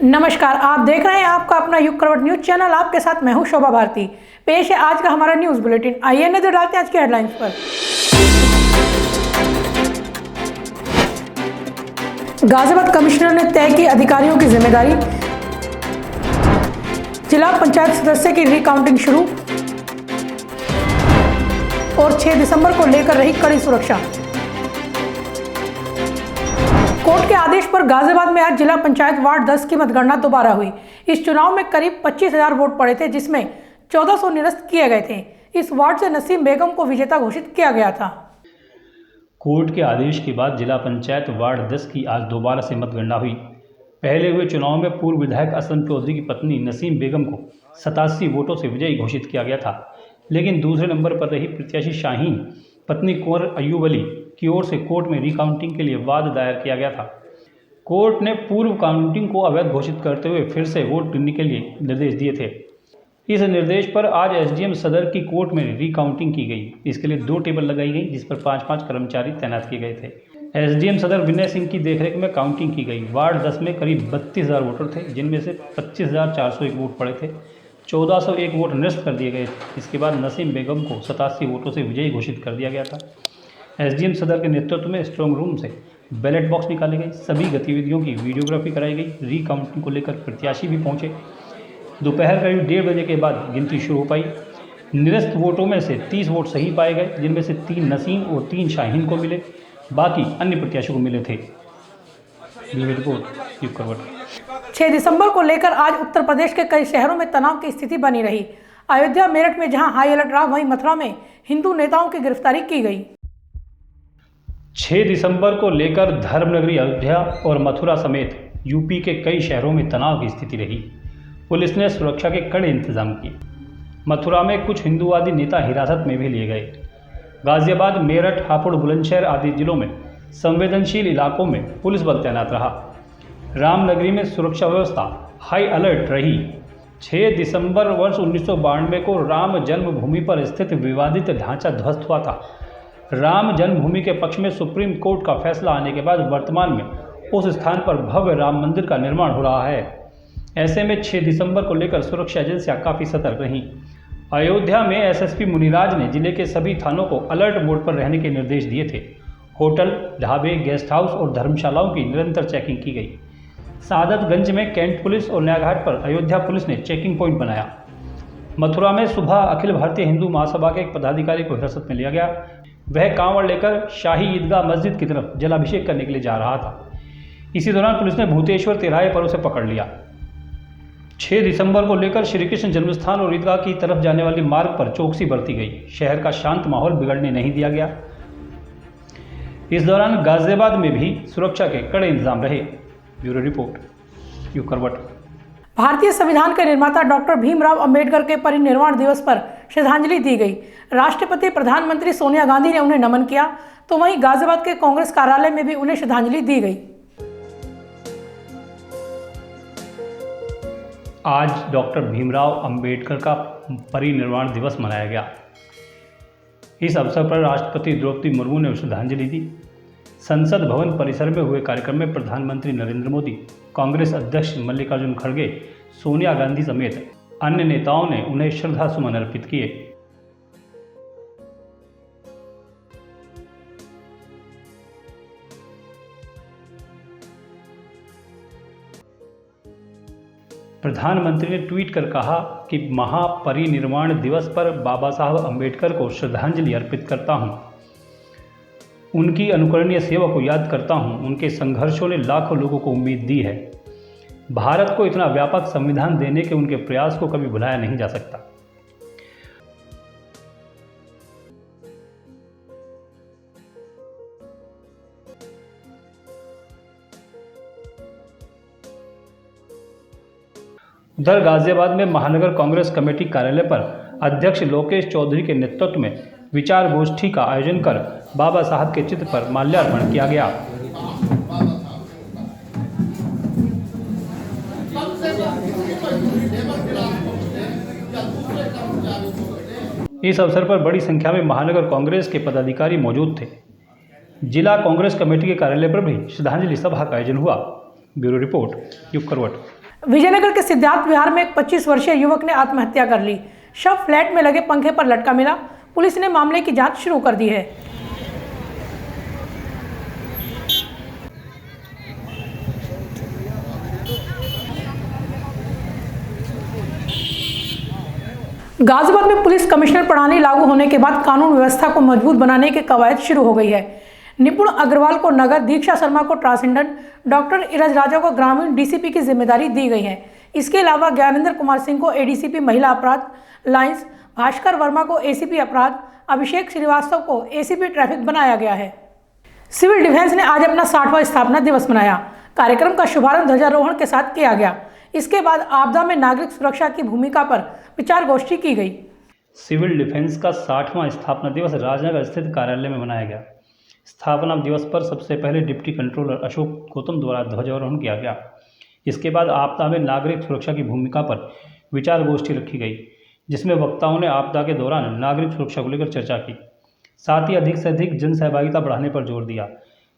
नमस्कार, आप देख रहे हैं आपका अपना युग करवट न्यूज चैनल। आपके साथ मैं हूं शोभा भारती। पेश है आज का हमारा न्यूज बुलेटिन। आइए नजर डालते हैं आज की हेडलाइंस पर। गाजियाबाद कमिश्नर ने तय की अधिकारियों की जिम्मेदारी। जिला पंचायत सदस्य की रिकाउंटिंग शुरू और 6 दिसंबर को लेकर रही कड़ी सुरक्षा। कोर्ट के आदेश पर गाजियाबाद में आज जिला पंचायत वार्ड 10 की मतगणना दोबारा हुई। इस चुनाव में करीब 25,000 वोट पड़े थे, जिसमें 1400 निरस्त किए गए थे। इस वार्ड से नसीम बेगम को विजेता घोषित किया गया था। कोर्ट के आदेश के बाद जिला पंचायत वार्ड 10 की आज दोबारा से मतगणना हुई। पहले हुए चुनाव में पूर्व विधायक असलम चौधरी की पत्नी नसीम बेगम को 87 वोटों से विजयी घोषित किया गया था, लेकिन दूसरे नंबर पर रही प्रत्याशी शाहीन पत्नी कुंवर अयूब अली की ओर से कोर्ट में रिकाउंटिंग के लिए वाद दायर किया गया था। कोर्ट ने पूर्व काउंटिंग को अवैध घोषित करते हुए फिर से वोट गिनने के लिए निर्देश दिए थे। इस निर्देश पर आज एसडीएम सदर की कोर्ट में रिकाउंटिंग की गई। इसके लिए 2 टेबल लगाई गई, जिस पर 5-5 कर्मचारी तैनात किए गए थे। एसडीएम सदर विनय सिंह की देखरेख में काउंटिंग की गई। वार्ड 10 में करीब 32,000 वोटर थे, जिनमें से 25,401 वोट पड़े थे। 1401 वोट निरस्त कर दिए गए। इसके बाद नसीम बेगम को 87 वोटों से विजयी घोषित कर दिया गया था। एसडीएम सदर के नेतृत्व में स्ट्रांग रूम से बैलेट बॉक्स निकाले गए। सभी गतिविधियों की वीडियोग्राफी कराई गई। रिकाउंटिंग को लेकर प्रत्याशी भी पहुंचे। दोपहर करीब 1:30 बजे के बाद गिनती शुरू हो पाई। निरस्त वोटों में से 30 वोट सही पाए गए, जिनमें से 3 नसीम और 3 शाहीन को मिले, बाकी अन्य प्रत्याशियों को मिले थे। रिपोर्ट युग करवट। 6 दिसंबर को लेकर आज उत्तर प्रदेश के कई शहरों में तनाव की स्थिति बनी रही। अयोध्या, मेरठ में जहां हाई अलर्ट रहा, वहीं मथुरा में हिंदू नेताओं की गिरफ्तारी की गई। 6 दिसंबर को लेकर धर्मनगरी अयोध्या और मथुरा समेत यूपी के कई शहरों में तनाव की स्थिति रही। पुलिस ने सुरक्षा के कड़े इंतजाम किए। मथुरा में कुछ हिंदूवादी नेता हिरासत में भी लिए गए। गाजियाबाद, मेरठ, हापुड़, बुलंदशहर आदि जिलों में संवेदनशील इलाकों में पुलिस बल तैनात रहा। रामनगरी में सुरक्षा व्यवस्था हाई अलर्ट रही। 6 दिसंबर वर्ष 1992 को राम जन्मभूमि पर स्थित विवादित ढांचा ध्वस्त हुआ था। राम जन्मभूमि के पक्ष में सुप्रीम कोर्ट का फैसला आने के बाद वर्तमान में उस स्थान पर भव्य राम मंदिर का निर्माण हो रहा है। ऐसे में 6 दिसंबर को लेकर सुरक्षा एजेंसियां काफ़ी सतर्क रहीं। अयोध्या में एसएसपी मुनिराज ने जिले के सभी थानों को अलर्ट मोड पर रहने के निर्देश दिए थे। होटल, ढाबे, गेस्ट हाउस और धर्मशालाओं की निरंतर चेकिंग की गई। सादतगंज में कैंट पुलिस और न्यायघाट पर अयोध्या पुलिस ने चेकिंग पॉइंट बनाया। मथुरा में सुबह अखिल भारतीय हिंदू महासभा के एक पदाधिकारी को हिरासत में लिया गया। वह कांवड़ लेकर शाही ईदगाह मस्जिद की तरफ जलाभिषेक करने के लिए जा रहा था। इसी दौरान पुलिस ने भूतेश्वर तिराहे पर उसे पकड़ लिया। 6 दिसंबर को लेकर श्री कृष्ण जन्मस्थान और ईदगाह की तरफ जाने वाले मार्ग पर चौकसी बरती गई। शहर का शांत माहौल बिगड़ने नहीं दिया गया। इस दौरान गाजियाबाद में भी सुरक्षा के कड़े इंतजाम रहे। ब्यूरो रिपोर्ट युग करवट। भारतीय संविधान के निर्माता डॉक्टर भीमराव अंबेडकर के परिनिर्वाण दिवस पर श्रद्धांजलि दी गई। राष्ट्रपति, प्रधानमंत्री सोनिया गांधी ने उन्हें नमन किया, तो वहीं गाजियाबाद के कांग्रेस कार्यालय में भी उन्हें श्रद्धांजलि दी गई। आज डॉक्टर भीमराव अंबेडकर का परिनिर्वाण दिवस मनाया गया। इस अवसर पर राष्ट्रपति द्रौपदी मुर्मू ने श्रद्धांजलि दी। संसद भवन परिसर में हुए कार्यक्रम में प्रधानमंत्री नरेंद्र मोदी, कांग्रेस अध्यक्ष मल्लिकार्जुन खड़गे, सोनिया गांधी समेत अन्य नेताओं ने उन्हें श्रद्धा सुमन अर्पित किए। प्रधानमंत्री ने ट्वीट कर कहा कि महापरिनिर्वाण दिवस पर बाबा साहब अंबेडकर को श्रद्धांजलि अर्पित करता हूं। उनकी अनुकरणीय सेवा को याद करता हूं। उनके संघर्षों ने लाखों लोगों को उम्मीद दी है। भारत को इतना व्यापक संविधान देने के उनके प्रयास को कभी भुलाया नहीं जा सकता। उधर गाजियाबाद में महानगर कांग्रेस कमेटी कार्यालय पर अध्यक्ष लोकेश चौधरी के नेतृत्व में विचार गोष्ठी का आयोजन कर बाबा साहब के चित्र पर माल्यार्पण किया गया। इस अवसर पर बड़ी संख्या में महानगर कांग्रेस के पदाधिकारी मौजूद थे। जिला कांग्रेस कमेटी के कार्यालय पर भी श्रद्धांजलि सभा का आयोजन हुआ। ब्यूरो रिपोर्ट युग करवट। विजयनगर के सिद्धार्थ विहार में एक 25 वर्षीय युवक ने आत्महत्या कर ली। शव फ्लैट में लगे पंखे पर लटका मिला। पुलिस ने मामले की जांच शुरू कर दी है। गाजियाबाद में पुलिस कमिश्नर प्रणाली लागू होने के बाद कानून व्यवस्था को मजबूत बनाने की कवायद शुरू हो गई है। निपुण अग्रवाल को नगर, दीक्षा शर्मा को ट्रांसेंडेंट, डॉक्टर इरज राजा को ग्रामीण डीसीपी की जिम्मेदारी दी गई है। इसके अलावा ज्ञानेंद्र कुमार सिंह को एडीसीपी महिला अपराध लाइंस, भास्कर वर्मा को एसीपी अपराध, अभिषेक श्रीवास्तव को एसीपी ट्रैफिक बनाया गया है। सिविल डिफेंस ने आज अपना 60वां स्थापना दिवस मनाया। कार्यक्रम का शुभारंभ ध्वजारोहण के साथ किया गया। इसके बाद आपदा में नागरिक सुरक्षा की भूमिका पर विचार गोष्ठी की गई। सिविल डिफेंस का 60वां स्थापना दिवस राजनगर स्थित कार्यालय में मनाया गया। स्थापना दिवस पर सबसे पहले डिप्टी कंट्रोलर अशोक गौतम द्वारा ध्वजारोहण किया गया। इसके बाद आपदा में नागरिक सुरक्षा की भूमिका पर विचार गोष्ठी रखी गई, जिसमें वक्ताओं ने आपदा के दौरान नागरिक सुरक्षा को लेकर चर्चा की। साथ ही अधिक से अधिक जन सहभागिता बढ़ाने पर जोर दिया,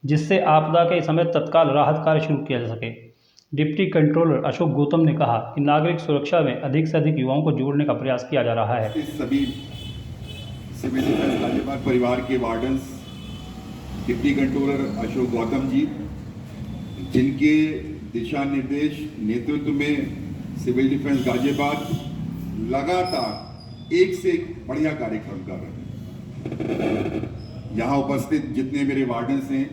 जिससे आपदा के समय तत्काल राहत कार्य शुरू किया जा सके। डिप्टी कंट्रोलर अशोक गौतम ने कहा कि नागरिक सुरक्षा में अधिक से अधिक युवाओं को जोड़ने का प्रयास किया जा रहा है। सभी सिविल डिफेंस गाजियाबाद परिवार के wardens, deputy controller Ashok Gautam ji, जिनके दिशा निर्देश नेतृत्व में सिविल डिफेंस गाजियाबाद लगातार एक से एक बढ़िया कार्यक्रम कर रहे हैं। यहाँ उपस्थित जितने मेरे वार्डन्स हैं,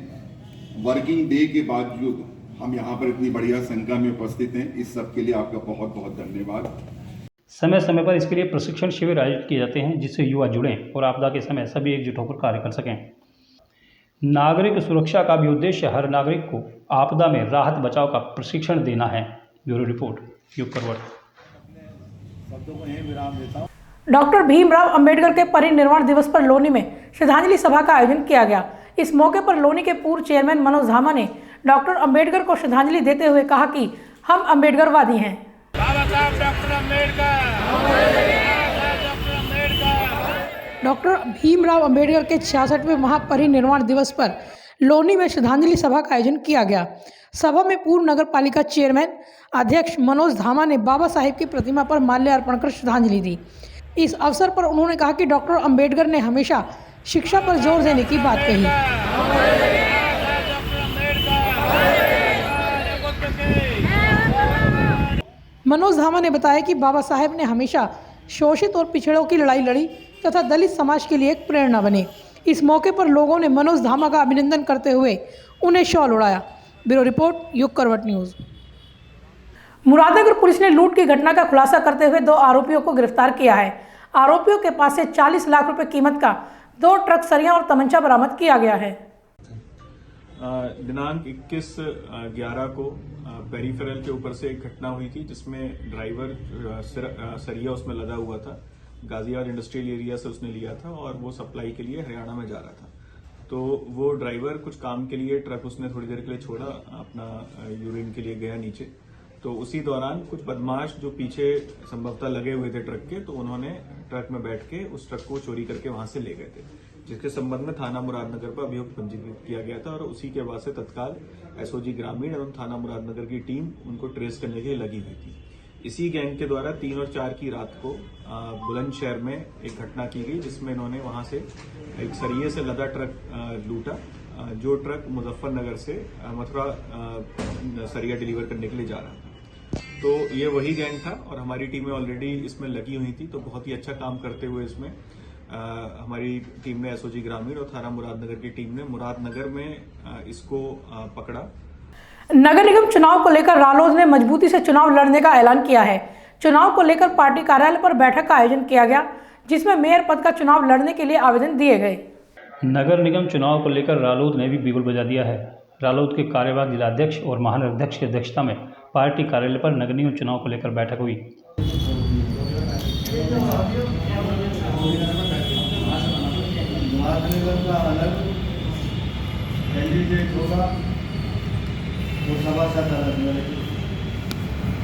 वर्किंग डे के बावजूद हम यहाँ पर इतनी बढ़िया संख्या में उपस्थित हैं। इस सब के लिए आपका बहुत बहुत धन्यवाद। समय समय पर इसके लिए प्रशिक्षण शिविर आयोजित किए जाते हैं, जिससे युवा जुड़ें और आपदा के समय सभी एकजुट होकर कार्य कर सकें। नागरिक सुरक्षा का भी उद्देश्य हर नागरिक को आपदा में राहत बचाव का प्रशिक्षण देना है। ब्यूरो रिपोर्ट, युग करवट। डॉक्टर भीमराव अंबेडकर के परिनिर्वाण दिवस पर लोनी में श्रद्धांजलि सभा का आयोजन किया गया। इस मौके पर लोनी के पूर्व चेयरमैन मनोज धामा ने डॉक्टर अंबेडकर को श्रद्धांजलि देते हुए कहा कि हम अंबेडकरवादी हैं। डॉक्टर भीमराव अंबेडकर के 66वें महापरिनिर्वाण दिवस पर लोनी में श्रद्धांजलि सभा का आयोजन किया गया। सभा में पूर्व नगर पालिका चेयरमैन अध्यक्ष मनोज धामा ने बाबा साहेब की प्रतिमा पर माल्यार्पण कर श्रद्धांजलि दी। इस अवसर पर उन्होंने कहा कि डॉक्टर अंबेडकर ने हमेशा शिक्षा पर जोर देने की बात कही। मनोज धामा ने बताया कि बाबा साहेब ने हमेशा शोषित और पिछड़ों की लड़ाई लड़ी तथा दलित समाज के लिए एक प्रेरणा बने। इस मौके पर लोगों ने मनोज धामा का अभिनंदन करते हुए उन्हें शॉल उड़ाया। ब्यूरो रिपोर्ट, युग करवट न्यूज़। मुरादनगर पुलिस ने लूट की घटना का खुलासा करते हुए 2 आरोपियों को गिरफ्तार किया है। आरोपियों के पास से 40 लाख रुपए कीमत का 2 ट्रक सरिया और तमंचा बरामद किया गया है। दिनांक 21/11 को पेरीफेरल के ऊपर से एक घटना हुई थी, जिसमें ड्राइवर सरिया उसमें लदा हुआ था। गाजियाबाद इंडस्ट्रियल एरिया से उसने लिया था और वो सप्लाई के लिए हरियाणा में जा रहा था। तो वो ड्राइवर कुछ काम के लिए ट्रक उसने थोड़ी देर के लिए छोड़ा, अपना यूरिन के लिए गया नीचे। तो उसी दौरान कुछ बदमाश जो पीछे संभवतः लगे हुए थे ट्रक के, तो उन्होंने ट्रक में बैठ के उस ट्रक को चोरी करके वहां से ले गए थे, जिसके संबंध में थाना मुरादनगर पर अभियोग पंजीकृत किया गया था। और उसी के बाद से तत्काल एसओजी ग्रामीण एवं थाना मुरादनगर की टीम उनको ट्रेस करने के लिए लगी हुई थी। इसी गैंग के द्वारा 3 और 4 की रात को बुलंदशहर में एक घटना की गई, जिसमें इन्होंने वहां से एक सरिये से लदा ट्रक लूटा, जो ट्रक मुजफ्फरनगर से मथुरा सरिया डिलीवर करने के लिए जा रहा था। तो ये वही गैंग था और हमारी टीमें ऑलरेडी इसमें लगी हुई थी। तो बहुत ही अच्छा काम करते हुए इसमें हमारी टीम ने, एसओजी ग्रामीण और थाना मुरादनगर की टीम ने मुरादनगर में इसको पकड़ा। नगर निगम चुनाव को लेकर रालोद ने मजबूती से चुनाव लड़ने का ऐलान किया है। चुनाव को लेकर पार्टी कार्यालय पर बैठक का आयोजन किया गया, जिसमें मेयर पद का चुनाव लड़ने के लिए आवेदन दिए गए। नगर निगम चुनाव को लेकर रालोद ने भी बिगुल बजा दिया है। रालोद के कार्यवाहक जिलाध्यक्ष और महानगराध्यक्ष की अध्यक्षता में पार्टी कार्यालय पर नगर निगम चुनाव को लेकर बैठक हुई। तो सभासद अलग लगे,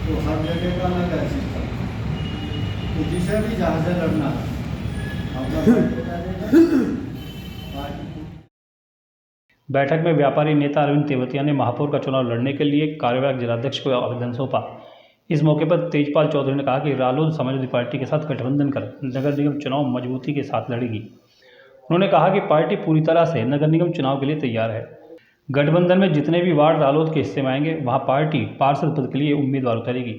तो हर जगह का अलग है सिस्टम। तो जिसे भी जहाँ से लड़ना बैठक में व्यापारी नेता अरविंद तेवतिया ने महापौर का चुनाव लड़ने के लिए कार्यवाहक जिलाध्यक्ष को आवेदन सौंपा। इस मौके पर तेजपाल चौधरी ने कहा कि रालोद समाजवादी पार्टी के साथ गठबंधन कर नगर निगम चुनाव मजबूती के साथ लड़ेगी। उन्होंने कहा कि पार्टी पूरी तरह से नगर निगम चुनाव के लिए तैयार है। गठबंधन में जितने भी वार्ड रालोद के हिस्से में आएंगे वहां पार्टी पार्षद पद के लिए उम्मीदवार उतारेगी।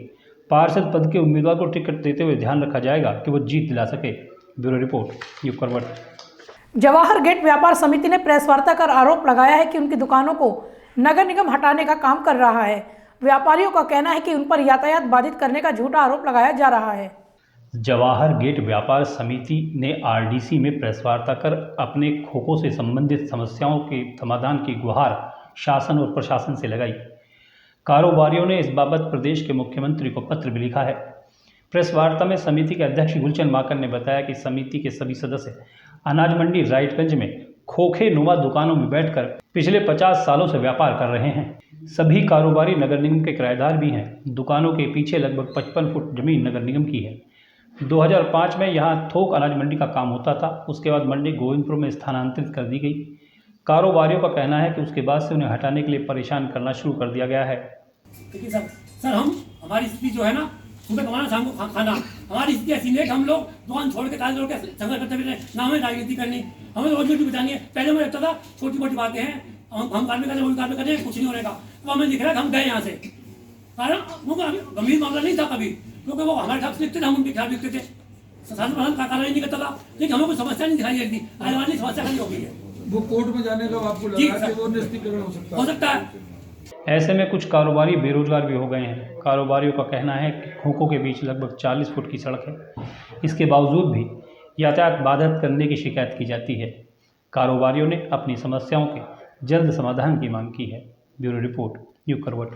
पार्षद पद के उम्मीदवार को टिकट देते हुए ध्यान रखा जाएगा कि वो जीत दिला सके। ब्यूरो रिपोर्ट, युग करवट। जवाहर गेट व्यापार समिति ने प्रेस वार्ता कर आरोप लगाया है कि उनकी दुकानों को नगर निगम हटाने का काम कर रहा है। व्यापारियों का कहना है कि उन पर यातायात बाधित करने का झूठा आरोप लगाया जा रहा है। जवाहर गेट व्यापार समिति ने आरडीसी में प्रेस वार्ता कर अपने खोखों से संबंधित समस्याओं के समाधान की गुहार शासन और प्रशासन से लगाई। कारोबारियों ने इस बाबत प्रदेश के मुख्यमंत्री को पत्र भी लिखा है। प्रेस वार्ता में समिति के अध्यक्ष गुलचंद माकड़ ने बताया कि समिति के सभी सदस्य अनाज मंडी राइटगंज में खोखे नुमा दुकानों में बैठकर पिछले 50 सालों से व्यापार कर रहे हैं। सभी कारोबारी नगर निगम के किराएदार भी हैं। दुकानों के पीछे लगभग 55 फुट जमीन नगर निगम की है। 2005 में यहाँ थोक अनाज मंडी का काम होता था। उसके बाद मंडी गोविंदपुर में स्थानांतरित कर दी गई। कारोबारियों का कहना है कि उसके बाद से उन्हें हटाने के लिए परेशान करना शुरू कर दिया गया है। देखिए सर हमारी स्थिति जो है ना, सुबह कमाना शाम को खाना, हमारी स्थिति ऐसी है कि हम लोग दुकान छोड़ के ताज छोड़ के संघर्ष करते हुए ना हमें राजनीति करनी, हमें रोजी रोटी बचानी है। पहले हमें लगता था छोटी मोटी बातें हैं, हम कार्य करते वही कार्य करते कुछ नहीं होने का। तो हमें दिख रहा है कि हम गए यहाँ से, कारण गंभीर मामला नहीं था कभी, क्योंकि वो हमारे खिलाफ लिखते थे, हम उनके खिलाफ लिखते थे। शासन प्रशासन का कार्रवाई नहीं करता था, लेकिन हमें कोई समस्या नहीं दिखाई देती। आने समस्या खड़ी हो गई है। वो कोर्ट में जाने का आपको लगा कि वो निष्पीकरण हो सकता है। ऐसे में कुछ कारोबारी बेरोजगार भी हो गए हैं। कारोबारियों का कहना है कि खोखों के बीच लगभग 40 फुट की सड़क है। इसके बावजूद भी यातायात बाधित करने की शिकायत की जाती है। कारोबारियों ने अपनी समस्याओं के जल्द समाधान की मांग की है। ब्यूरो रिपोर्ट, युग करवट।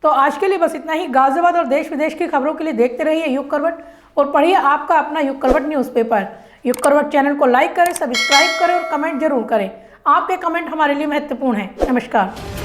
तो आज के लिए बस इतना ही। गाजियाबाद और देश विदेश की खबरों के लिए देखते रहिए युग करवट और पढ़िए आपका अपना युग करवट न्यूज़पेपर। युग करवट चैनल को लाइक करें, सब्सक्राइब करें और कमेंट जरूर करें। आपके कमेंट हमारे लिए महत्वपूर्ण हैं। नमस्कार।